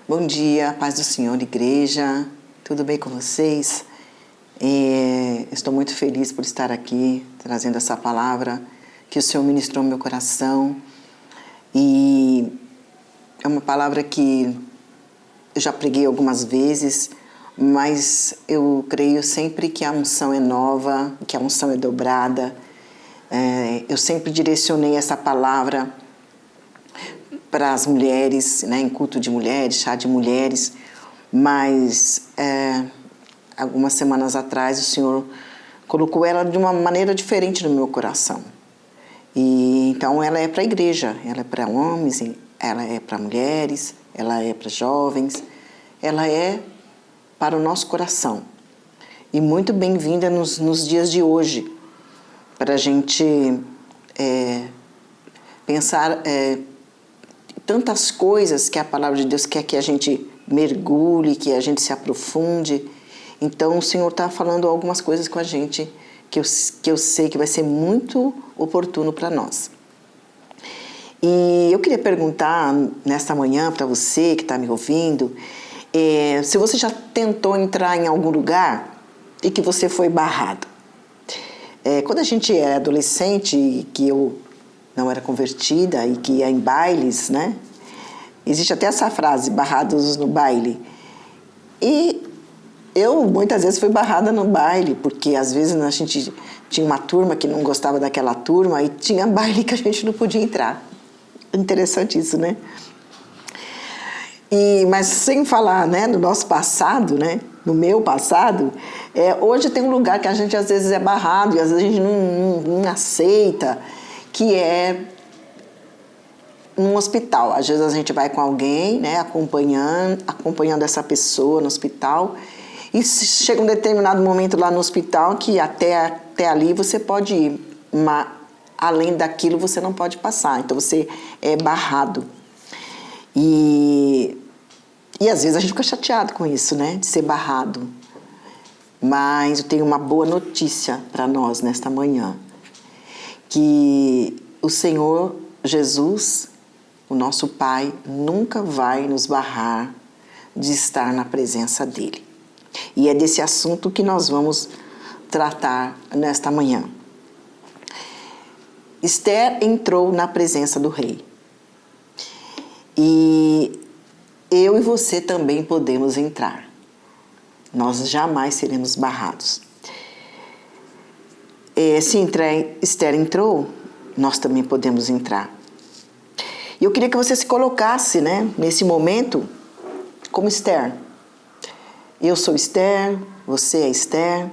Bom dia, paz do Senhor, igreja. Tudo bem com vocês? Estou muito feliz por estar aqui, trazendo essa palavra que o Senhor ministrou no meu coração. E é uma palavra que eu já preguei algumas vezes, mas eu creio sempre que a unção é nova, que a unção é dobrada. Eu sempre direcionei essa palavra para as mulheres, né, em culto de mulheres, chá de mulheres, mas algumas semanas atrás o Senhor colocou ela de uma maneira diferente no meu coração. E então ela é para a igreja, ela é para homens, ela é para mulheres, ela é para jovens, ela é para o nosso coração. E muito bem-vinda nos dias de hoje, para a gente pensar tantas coisas que a palavra de Deus quer que a gente mergulhe, que a gente se aprofunde. Então o Senhor está falando algumas coisas com a gente que eu sei que vai ser muito oportuno para nós. E eu queria perguntar nesta manhã para você que está me ouvindo, se você já tentou entrar em algum lugar e que você foi barrado. Quando a gente é adolescente, que eu não era convertida e que ia em bailes, né? Existe até essa frase, barrados no baile. E eu muitas vezes fui barrada no baile, porque às vezes a gente tinha uma turma que não gostava daquela turma e tinha baile que a gente não podia entrar. Interessante isso, né? Mas sem falar, né, do nosso passado, né, no meu passado, hoje tem um lugar que a gente às vezes é barrado e às vezes a gente não aceita, que é num hospital. Às vezes a gente vai com alguém, né, acompanhando essa pessoa no hospital, e chega um determinado momento lá no hospital que até ali você pode ir, mas além daquilo você não pode passar, então você é barrado. E às vezes a gente fica chateado com isso, né, de ser barrado. Mas eu tenho uma boa notícia para nós nesta manhã, que o Senhor Jesus, o nosso Pai, nunca vai nos barrar de estar na presença dEle. E é desse assunto que nós vamos tratar nesta manhã. Esther entrou na presença do rei. E eu e você também podemos entrar. Nós jamais seremos barrados. Se Esther entrou, nós também podemos entrar. E eu queria que você se colocasse, né, nesse momento como Esther. Eu sou Esther, você é Esther.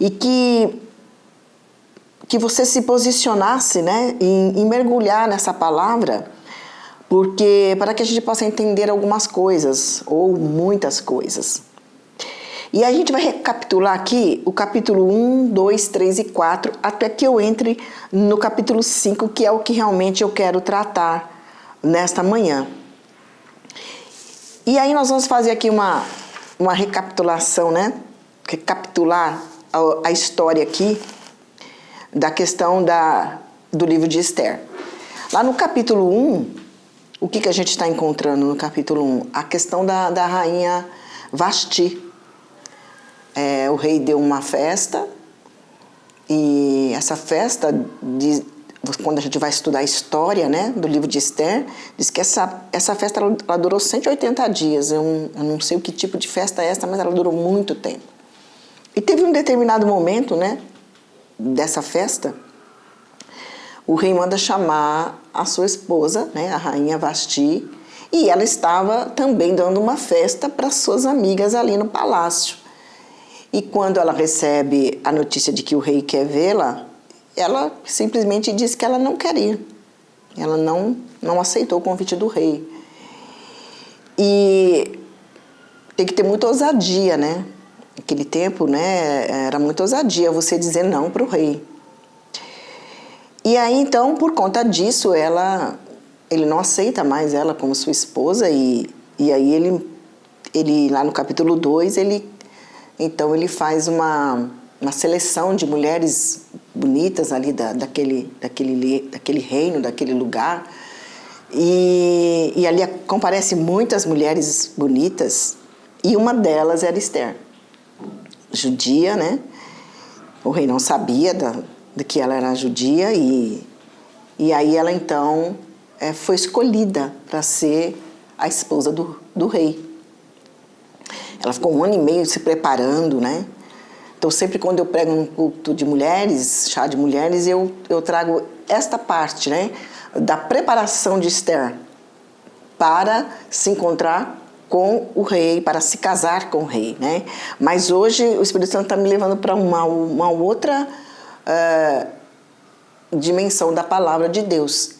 E que você se posicionasse, né, em mergulhar nessa palavra, porque para que a gente possa entender algumas coisas, ou muitas coisas. E a gente vai recapitular aqui o capítulo 1, 2, 3 e 4, até que eu entre no capítulo 5, que é o que realmente eu quero tratar nesta manhã. E aí nós vamos fazer aqui uma recapitulação, né? Recapitular a história aqui da questão do livro de Esther. Lá no capítulo 1, o que a gente está encontrando no capítulo 1? A questão da rainha Vasti. O rei deu uma festa, e essa festa, quando a gente vai estudar a história, né, do livro de Esther, diz que essa festa ela durou 180 dias. Eu não sei o que tipo de festa é essa, mas ela durou muito tempo. E teve um determinado momento, né, dessa festa, o rei manda chamar a sua esposa, né, a rainha Vasti, e ela estava também dando uma festa para suas amigas ali no palácio. E quando ela recebe a notícia de que o rei quer vê-la, ela simplesmente diz que ela não quer ir. Ela não aceitou o convite do rei. E tem que ter muita ousadia, né? Naquele tempo, né, era muita ousadia você dizer não para o rei. E aí, então, por conta disso, ele não aceita mais ela como sua esposa. E aí ele lá no capítulo 2, então ele faz uma seleção de mulheres bonitas ali daquele reino, daquele lugar, E ali comparecem muitas mulheres bonitas, e uma delas era Esther, judia, né? O rei não sabia de que ela era judia, e aí ela então foi escolhida para ser a esposa do rei. Ela ficou 1 ano e meio se preparando, né? Então, sempre quando eu prego um culto de mulheres, chá de mulheres, eu trago esta parte, né? Da preparação de Esther para se encontrar com o rei, para se casar com o rei, né? Mas hoje o Espírito Santo está me levando para uma outra dimensão da palavra de Deus,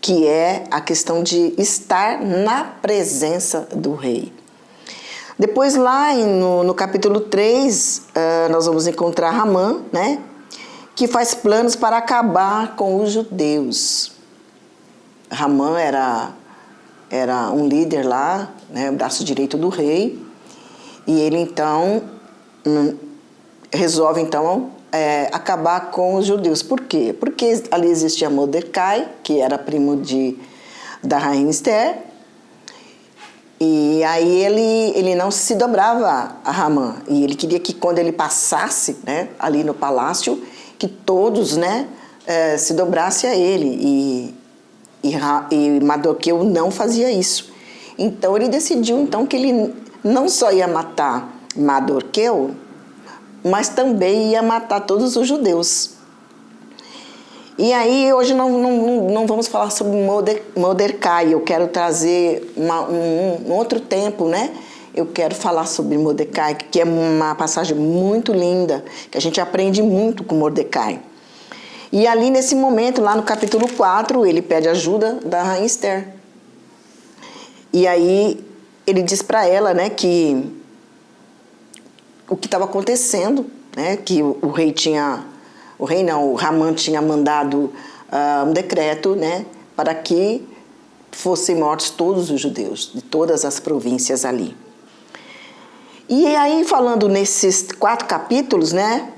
que é a questão de estar na presença do rei. Depois lá no capítulo 3, nós vamos encontrar Ramã, né? Que faz planos para acabar com os judeus. Ramã era um líder lá, né, o braço direito do rei, e ele então resolve então acabar com os judeus. Por quê? Porque ali existia Mordecai, que era primo da rainha Esther, e aí ele não se dobrava a Ramã, e ele queria que quando ele passasse, né, ali no palácio, que todos, né, se dobrassem a ele, e Mardoqueu não fazia isso. Então ele decidiu então que ele não só ia matar Mardoqueu, mas também ia matar todos os judeus. E aí hoje não vamos falar sobre Mordecai, eu quero trazer um outro tempo, né? Eu quero falar sobre Mordecai, que é uma passagem muito linda, que a gente aprende muito com Mordecai. E ali nesse momento, lá no capítulo 4, ele pede ajuda da rainha Esther. E aí ele diz para ela, né, que o que estava acontecendo, né, que o Ramã tinha mandado um decreto, né, para que fossem mortos todos os judeus, de todas as províncias ali. E aí, falando nesses 4 capítulos, né,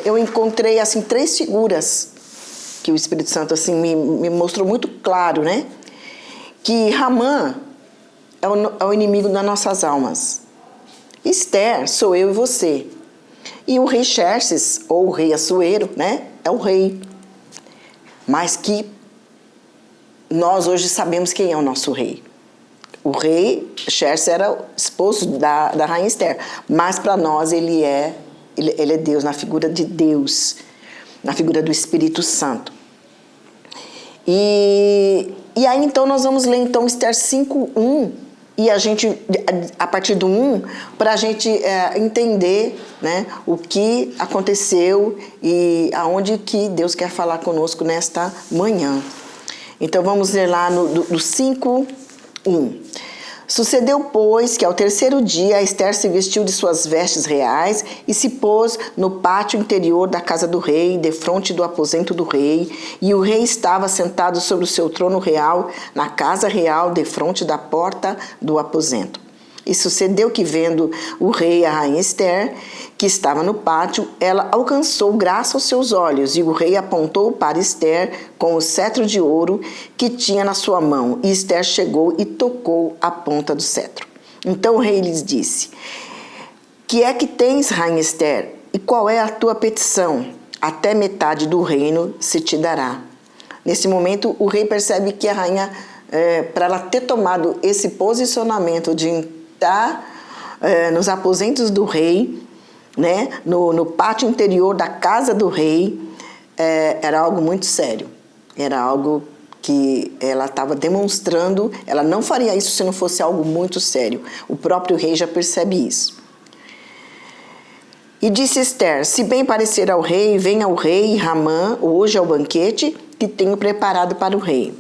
eu encontrei assim 3 figuras que o Espírito Santo assim me mostrou muito claro, né? Que Ramã é o inimigo das nossas almas. Esther sou eu e você. E o rei Xerxes, ou o rei Assuero, né? É o rei. Mas que nós hoje sabemos quem é o nosso rei. O rei Xerxes era esposo da rainha Esther. Mas para nós ele é Deus, na figura de Deus, na figura do Espírito Santo. E aí então nós vamos ler então Esther 5:1, e a gente, a partir do 1, para a gente entender, né, o que aconteceu e aonde que Deus quer falar conosco nesta manhã. Então vamos ler lá do 5:1. Sucedeu, pois, que ao 3º dia Esther se vestiu de suas vestes reais e se pôs no pátio interior da casa do rei, defronte do aposento do rei, e o rei estava sentado sobre o seu trono real, na casa real, defronte da porta do aposento. E sucedeu que, vendo o rei e a rainha Esther, que estava no pátio, ela alcançou graça aos seus olhos, e o rei apontou para Esther com o cetro de ouro que tinha na sua mão. E Esther chegou e tocou a ponta do cetro. Então o rei lhes disse: que é que tens, rainha Esther? E qual é a tua petição? Até metade do reino se te dará. Nesse momento, o rei percebe que a rainha, para ela ter tomado esse posicionamento de entrar nos aposentos do rei, né, no pátio interior da casa do rei, era algo muito sério. Era algo que ela estava demonstrando. Ela não faria isso se não fosse algo muito sério. O próprio rei já percebe isso. E disse Esther: se bem parecer ao rei, venha o rei e Ramã hoje ao banquete que tenho preparado para o rei.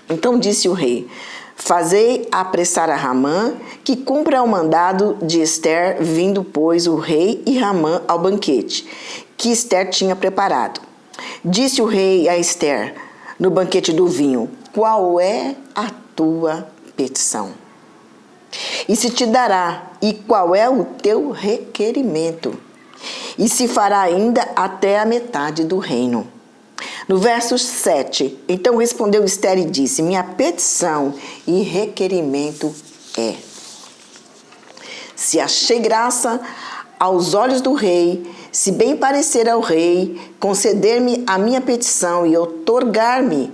Então disse o rei: fazei apressar a Ramã, que cumpra o mandado de Esther, vindo, pois, o rei e Ramã ao banquete, que Esther tinha preparado. Disse o rei a Esther, no banquete do vinho: qual é a tua petição? E se te dará, e qual é o teu requerimento? E se fará ainda até a metade do reino. No verso 7, então respondeu Esther e disse: minha petição e requerimento é: se achei graça aos olhos do rei, se bem parecer ao rei, conceder-me a minha petição e outorgar-me,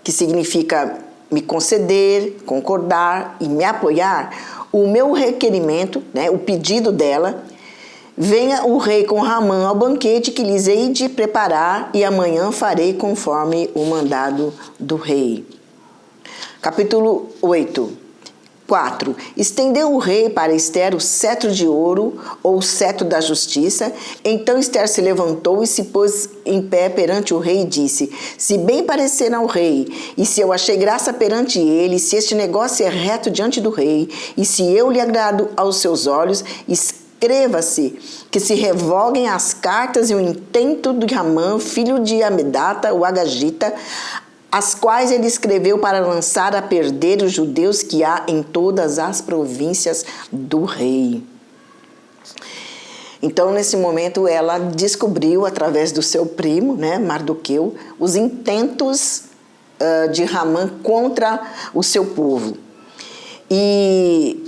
que significa me conceder, concordar e me apoiar, o meu requerimento, né, o pedido dela, venha o rei com Ramã ao banquete que lhes hei de preparar, e amanhã farei conforme o mandado do rei. Capítulo 8. 4. Estendeu o rei para Esther o cetro de ouro, ou o cetro da justiça. Então Esther se levantou e se pôs em pé perante o rei e disse: se bem parecer ao rei, e se eu achei graça perante ele, se este negócio é reto diante do rei, e se eu lhe agrado aos seus olhos, escreva-se que se revoguem as cartas e o intento de Ramã, filho de Amedata, o Agagita, as quais ele escreveu para lançar a perder os judeus que há em todas as províncias do rei. Então, nesse momento, ela descobriu, através do seu primo, né, Mardoqueu, os intentos de Ramã contra o seu povo. E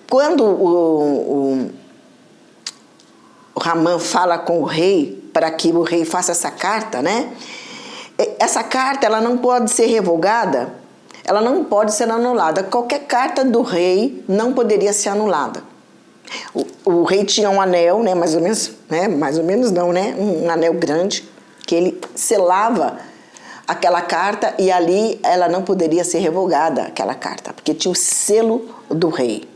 quando o Ramã fala com o rei, para que o rei faça essa carta, né? Essa carta, ela não pode ser revogada, ela não pode ser anulada. Qualquer carta do rei não poderia ser anulada. O rei tinha um anel, né, mais ou menos não, né, um anel grande, que ele selava aquela carta, e ali ela não poderia ser revogada, aquela carta, porque tinha o selo do rei.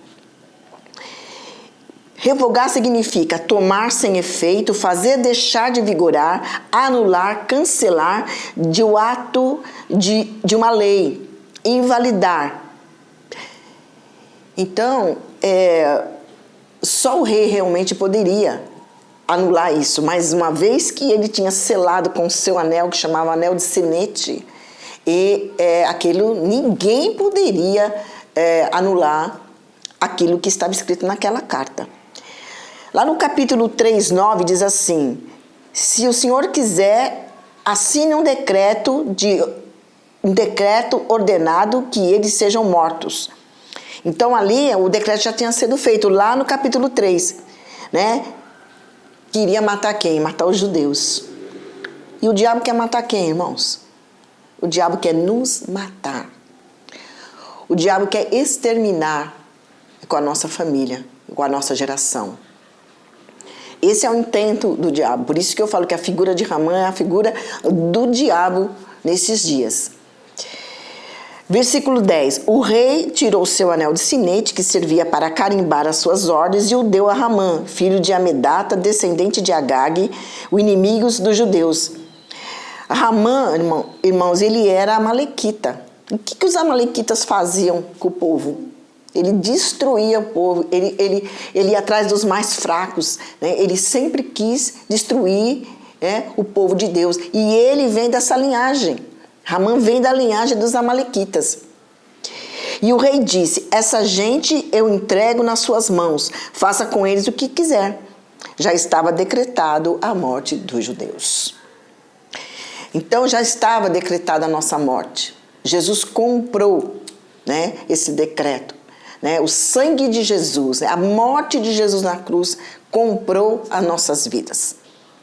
Revogar significa tomar sem efeito, fazer deixar de vigorar, anular, cancelar de um ato de uma lei, invalidar. Então, só o rei realmente poderia anular isso, mas uma vez que ele tinha selado com o seu anel, que chamava anel de sinete, aquilo, ninguém poderia anular aquilo que estava escrito naquela carta. Lá no capítulo 3:9 diz assim: se o Senhor quiser, assine um decreto ordenado que eles sejam mortos. Então ali o decreto já tinha sido feito lá no capítulo 3, né? Queria matar quem? Matar os judeus. E o diabo quer matar quem, irmãos? O diabo quer nos matar. O diabo quer exterminar com a nossa família, com a nossa geração. Esse é o intento do diabo. Por isso que eu falo que a figura de Ramã é a figura do diabo nesses dias. Versículo 10. O rei tirou seu anel de sinete, que servia para carimbar as suas ordens, e o deu a Ramã, filho de Amedata, descendente de Agag, o inimigo dos judeus. Ramã, irmãos, ele era amalequita. O que os amalequitas faziam com o povo? Ele destruía o povo, ele ia atrás dos mais fracos, né? Ele sempre quis destruir o povo de Deus. E ele vem dessa linhagem. Ramã vem da linhagem dos amalequitas. E o rei disse: essa gente eu entrego nas suas mãos, faça com eles o que quiser. Já estava decretado a morte dos judeus. Então já estava decretada a nossa morte. Jesus comprou, né, esse decreto. Né, o sangue de Jesus, a morte de Jesus na cruz comprou as nossas vidas.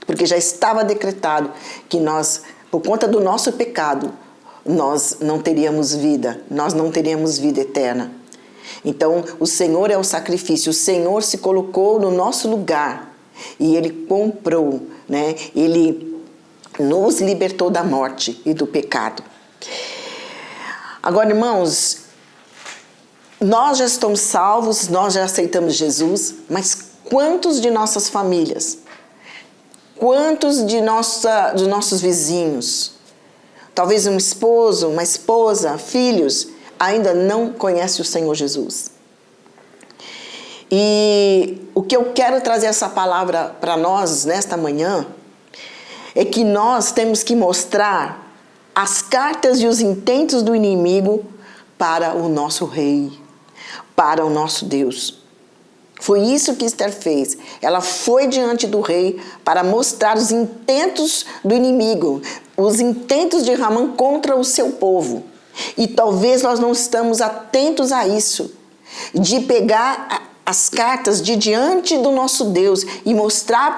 Porque já estava decretado que nós, por conta do nosso pecado, nós não teríamos vida, nós não teríamos vida eterna. Então, o Senhor é o sacrifício, o Senhor se colocou no nosso lugar e Ele comprou, né? Ele nos libertou da morte e do pecado. Agora, irmãos, nós já estamos salvos, nós já aceitamos Jesus, mas quantos de nossas famílias, quantos de nossos vizinhos, talvez um esposo, uma esposa, filhos, ainda não conhecem o Senhor Jesus? E o que eu quero trazer essa palavra para nós nesta manhã é que nós temos que mostrar as cartas e os intentos do inimigo para o nosso rei, para o nosso Deus. Foi isso que Esther fez. Ela foi diante do rei para mostrar os intentos do inimigo, os intentos de Ramã contra o seu povo. E talvez nós não estamos atentos a isso, de pegar as cartas de diante do nosso Deus e mostrar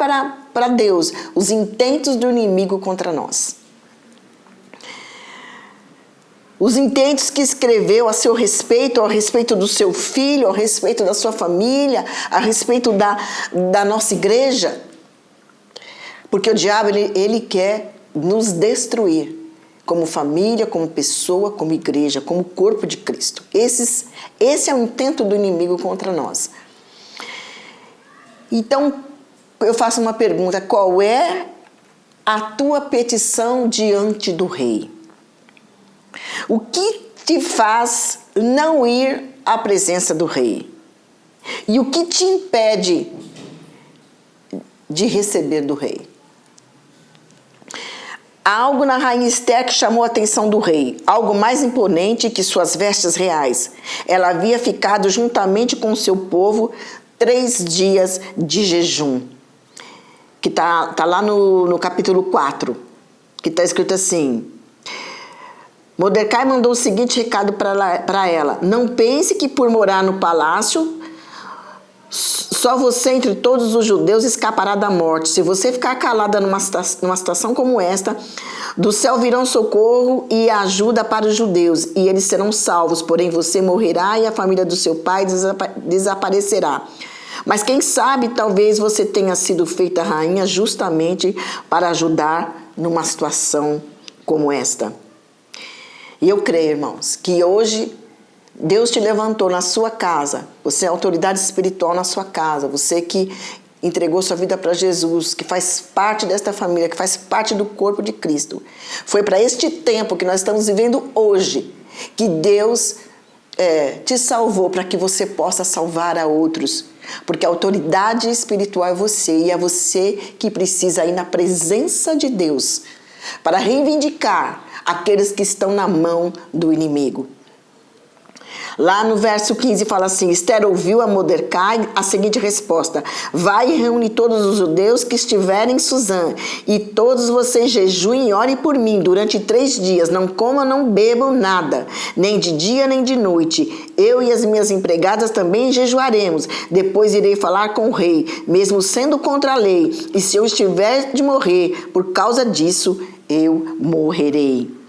para Deus os intentos do inimigo contra nós. Os intentos que escreveu a seu respeito, ao respeito do seu filho, ao respeito da sua família, a respeito da nossa igreja. Porque o diabo, ele quer nos destruir como família, como pessoa, como igreja, como corpo de Cristo. Esse é o intento do inimigo contra nós. Então, eu faço uma pergunta: qual é a tua petição diante do rei? O que te faz não ir à presença do rei? E o que te impede de receber do rei? Há algo na rainha Esther que chamou a atenção do rei, algo mais imponente que suas vestes reais. Ela havia ficado juntamente com o seu povo 3 dias de jejum, que tá lá no capítulo 4, que está escrito assim: Mordecai mandou o seguinte recado para ela: não pense que por morar no palácio, só você entre todos os judeus escapará da morte. Se você ficar calada numa situação como esta, do céu virão socorro e ajuda para os judeus, e eles serão salvos, porém você morrerá e a família do seu pai desaparecerá. Mas quem sabe, talvez você tenha sido feita rainha justamente para ajudar numa situação como esta. E eu creio, irmãos, que hoje Deus te levantou na sua casa. Você é autoridade espiritual na sua casa. Você que entregou sua vida para Jesus, que faz parte desta família, que faz parte do corpo de Cristo. Foi para este tempo que nós estamos vivendo hoje que Deus te salvou, para que você possa salvar a outros. Porque a autoridade espiritual é você, e é você que precisa ir na presença de Deus para reivindicar aqueles que estão na mão do inimigo. Lá no verso 15 fala assim: Esther ouviu a Mordecai a seguinte resposta: vai e reúne todos os judeus que estiverem em Suzã, e todos vocês jejuem e orem por mim durante 3 dias, não comam, não bebam nada, nem de dia nem de noite. Eu e as minhas empregadas também jejuaremos. Depois irei falar com o rei, mesmo sendo contra a lei, e se eu estiver de morrer por causa disso, eu morrerei.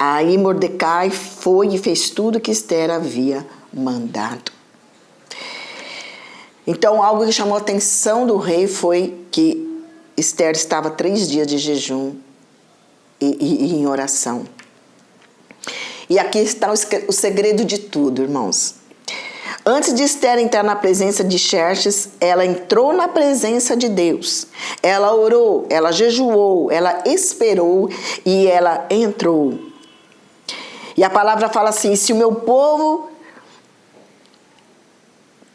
Aí Mordecai foi e fez tudo que Esther havia mandado. Então, algo que chamou a atenção do rei foi que Esther estava 3 dias de jejum e em oração. E aqui está o segredo de tudo, irmãos. Antes de Esther entrar na presença de Xerxes, ela entrou na presença de Deus. Ela orou, ela jejuou, ela esperou e ela entrou. E a palavra fala assim: se o meu povo,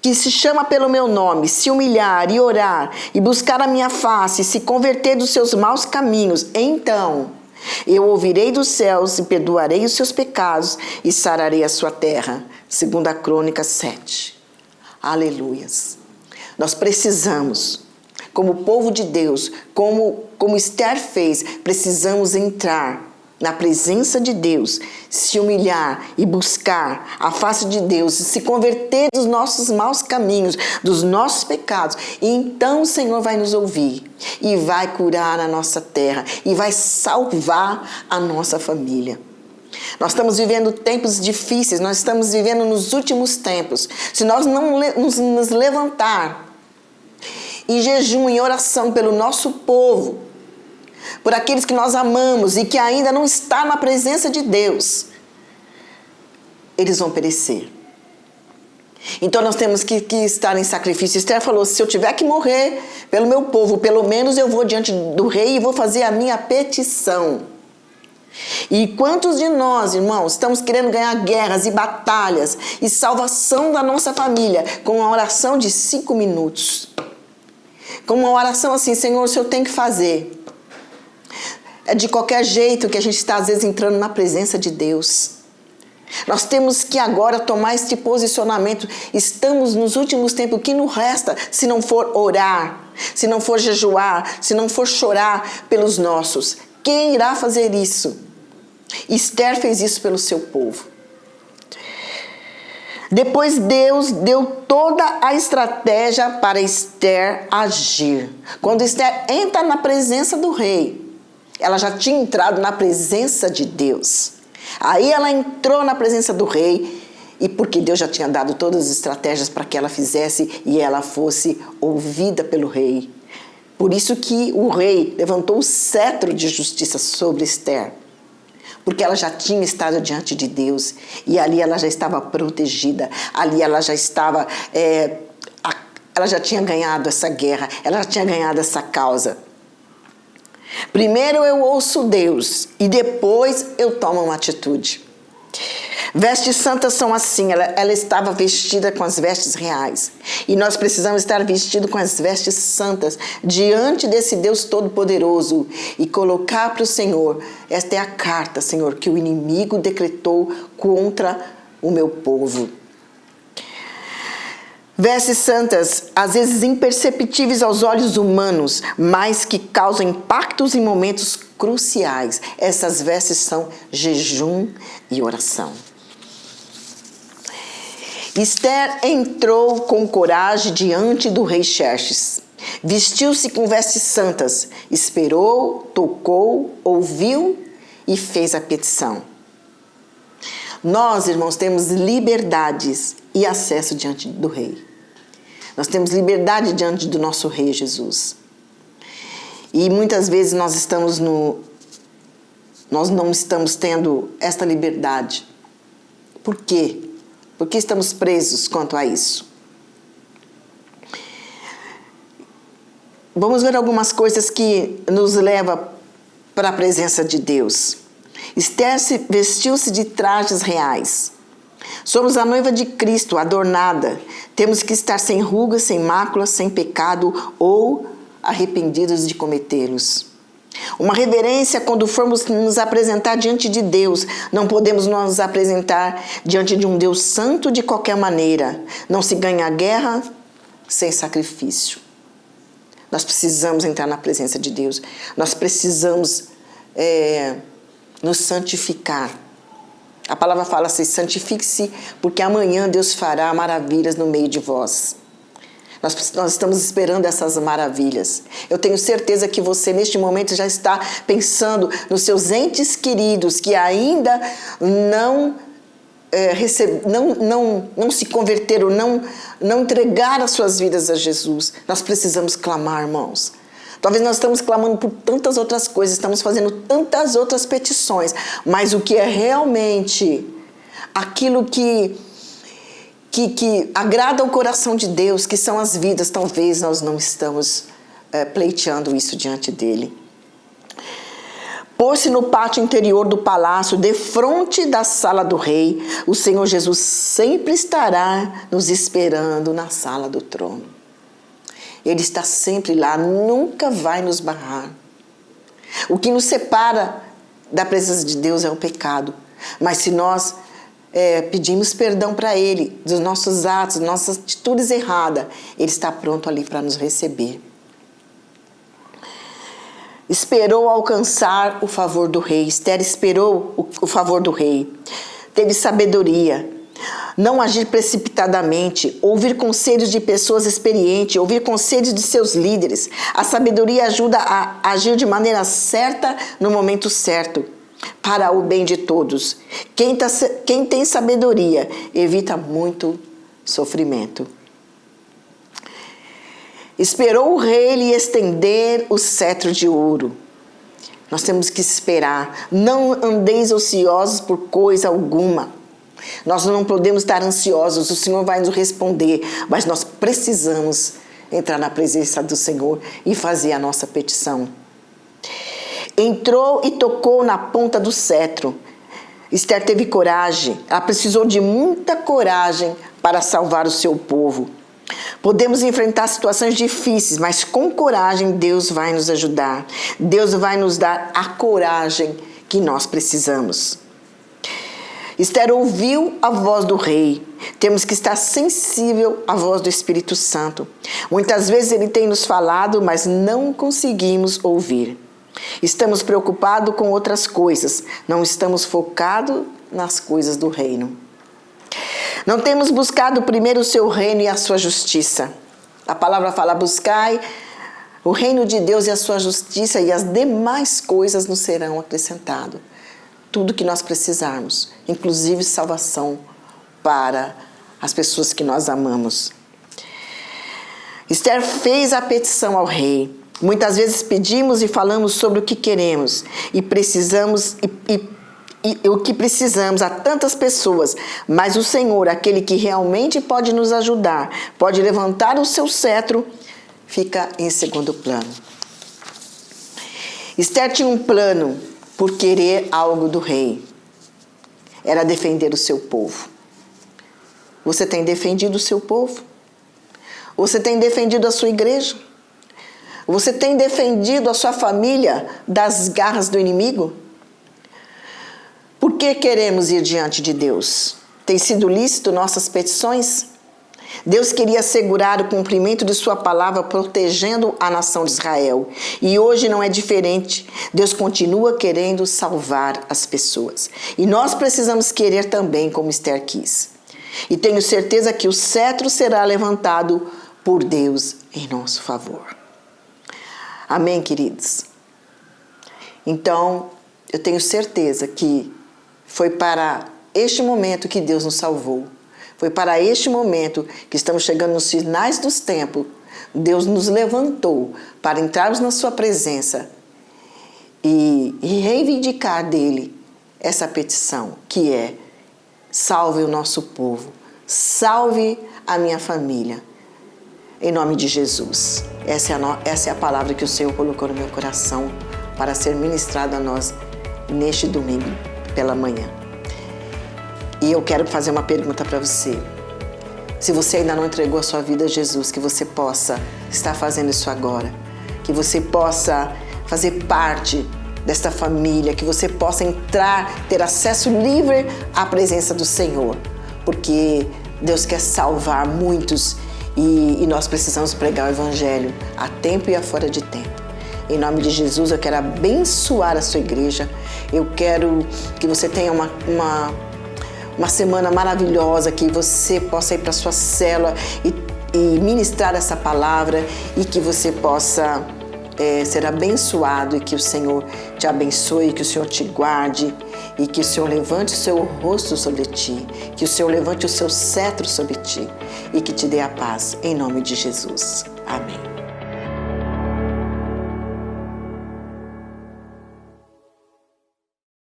que se chama pelo meu nome, se humilhar e orar e buscar a minha face, se converter dos seus maus caminhos, então eu ouvirei dos céus e perdoarei os seus pecados e sararei a sua terra. 2 Crônicas 7. Aleluias. Nós precisamos, como povo de Deus, como Esther fez, precisamos entrar na presença de Deus, se humilhar e buscar a face de Deus, se converter dos nossos maus caminhos, dos nossos pecados. E então o Senhor vai nos ouvir e vai curar a nossa terra e vai salvar a nossa família. Nós estamos vivendo tempos difíceis, nós estamos vivendo nos últimos tempos. Se nós não nos levantar em jejum, em oração pelo nosso povo, por aqueles que nós amamos e que ainda não estão na presença de Deus, eles vão perecer. Então nós temos que estar em sacrifício. Esther falou: se eu tiver que morrer pelo meu povo, pelo menos eu vou diante do rei e vou fazer a minha petição. E quantos de nós, irmãos, estamos querendo ganhar guerras e batalhas e salvação da nossa família com uma oração de 5 minutos? Com uma oração assim: Senhor, o Senhor tem que fazer. É de qualquer jeito que a gente está, às vezes, entrando na presença de Deus. Nós temos que agora tomar este posicionamento. Estamos nos últimos tempos. O que nos resta se não for orar, se não for jejuar, se não for chorar pelos nossos? Quem irá fazer isso? Esther fez isso pelo seu povo. Depois Deus deu toda a estratégia para Esther agir. Quando Esther entra na presença do rei, ela já tinha entrado na presença de Deus. Aí ela entrou na presença do rei, e porque Deus já tinha dado todas as estratégias para que ela fizesse e ela fosse ouvida pelo rei. Por isso que o rei levantou o cetro de justiça sobre Esther. Porque ela já tinha estado diante de Deus e ali ela já estava protegida, ali ela já estava, ela já tinha ganhado essa guerra, ela já tinha ganhado essa causa. Primeiro eu ouço Deus e depois eu tomo uma atitude. Vestes santas são assim, ela estava vestida com as vestes reais. E nós precisamos estar vestidos com as vestes santas diante desse Deus Todo-Poderoso e colocar para o Senhor: esta é a carta, Senhor, que o inimigo decretou contra o meu povo. Vestes santas, às vezes imperceptíveis aos olhos humanos, mas que causam impactos em momentos cruciais. Essas vestes são jejum e oração. Esther entrou com coragem diante do rei Xerxes. Vestiu-se com vestes santas, esperou, tocou, ouviu e fez a petição. Nós, irmãos, temos liberdades e acesso diante do rei. Nós temos liberdade diante do nosso rei Jesus. E muitas vezes nós não estamos tendo esta liberdade. Por quê? Porque estamos presos quanto a isso. Vamos ver algumas coisas que nos levam para a presença de Deus. Esther vestiu-se de trajes reais. Somos a noiva de Cristo, adornada. Temos que estar sem rugas, sem máculas, sem pecado ou arrependidos de cometê-los. Uma reverência quando formos nos apresentar diante de Deus. Não podemos nos apresentar diante de um Deus santo de qualquer maneira. Não se ganha guerra sem sacrifício. Nós precisamos entrar na presença de Deus. Nós precisamos nos santificar. A palavra fala assim: santifique-se, porque amanhã Deus fará maravilhas no meio de vós. Nós estamos esperando essas maravilhas. Eu tenho certeza que você, neste momento, já está pensando nos seus entes queridos que ainda não se converteram, não entregaram as suas vidas a Jesus. Nós precisamos clamar, irmãos. Talvez nós estamos clamando por tantas outras coisas, estamos fazendo tantas outras petições, mas o que é realmente aquilo que agrada ao coração de Deus, que são as vidas, talvez nós não estamos pleiteando isso diante dele. Pôs-se no pátio interior do palácio, defronte da sala do rei. O Senhor Jesus sempre estará nos esperando na sala do trono. Ele está sempre lá, nunca vai nos barrar. O que nos separa da presença de Deus é o pecado. Mas se nós pedimos perdão para Ele, dos nossos atos, nossas atitudes erradas, Ele está pronto ali para nos receber. Esperou alcançar o favor do rei. Esther esperou o favor do rei. Teve sabedoria. Não agir precipitadamente, ouvir conselhos de pessoas experientes, ouvir conselhos de seus líderes. A sabedoria ajuda a agir de maneira certa no momento certo, para o bem de todos. Quem tem sabedoria evita muito sofrimento. Esperou o rei lhe estender o cetro de ouro. Nós temos que esperar. Não andeis ociosos por coisa alguma. Nós não podemos estar ansiosos, o Senhor vai nos responder, mas nós precisamos entrar na presença do Senhor e fazer a nossa petição. Entrou e tocou na ponta do cetro. Esther teve coragem, ela precisou de muita coragem para salvar o seu povo. Podemos enfrentar situações difíceis, mas com coragem Deus vai nos ajudar. Deus vai nos dar a coragem que nós precisamos. Esther ouviu a voz do rei. Temos que estar sensível à voz do Espírito Santo. Muitas vezes ele tem nos falado, mas não conseguimos ouvir. Estamos preocupados com outras coisas, não estamos focados nas coisas do reino. Não temos buscado primeiro o seu reino e a sua justiça. A palavra fala: buscai o reino de Deus e a sua justiça, e as demais coisas nos serão acrescentadas. Tudo que nós precisarmos, inclusive salvação para as pessoas que nós amamos. Esther fez a petição ao rei. Muitas vezes pedimos e falamos sobre o que queremos e precisamos e o que precisamos a tantas pessoas, mas o Senhor, aquele que realmente pode nos ajudar, pode levantar o seu cetro, fica em segundo plano. Esther tinha um plano por querer algo do rei. Era defender o seu povo. Você tem defendido o seu povo? Você tem defendido a sua igreja? Você tem defendido a sua família das garras do inimigo? Por que queremos ir diante de Deus? Tem sido lícito nossas petições? Deus queria assegurar o cumprimento de sua palavra, protegendo a nação de Israel. E hoje não é diferente. Deus continua querendo salvar as pessoas. E nós precisamos querer também, como Esther quis. E tenho certeza que o cetro será levantado por Deus em nosso favor. Amém, queridos? Então, eu tenho certeza que foi para este momento que Deus nos salvou. Foi para este momento que estamos chegando nos finais dos tempos. Deus nos levantou para entrarmos na sua presença e reivindicar dele essa petição, que é: salve o nosso povo, salve a minha família, em nome de Jesus. Essa é a palavra que o Senhor colocou no meu coração para ser ministrada a nós neste domingo pela manhã. E eu quero fazer uma pergunta para você. Se você ainda não entregou a sua vida a Jesus, que você possa estar fazendo isso agora. Que você possa fazer parte desta família, que você possa entrar, ter acesso livre à presença do Senhor. Porque Deus quer salvar muitos e nós precisamos pregar o Evangelho a tempo e a fora de tempo. Em nome de Jesus, eu quero abençoar a sua igreja. Eu quero que você tenha uma semana maravilhosa, que você possa ir para a sua célula e ministrar essa palavra e que você possa ser abençoado e que o Senhor te abençoe, que o Senhor te guarde e que o Senhor levante o seu rosto sobre ti, que o Senhor levante o seu cetro sobre ti e que te dê a paz, em nome de Jesus. Amém.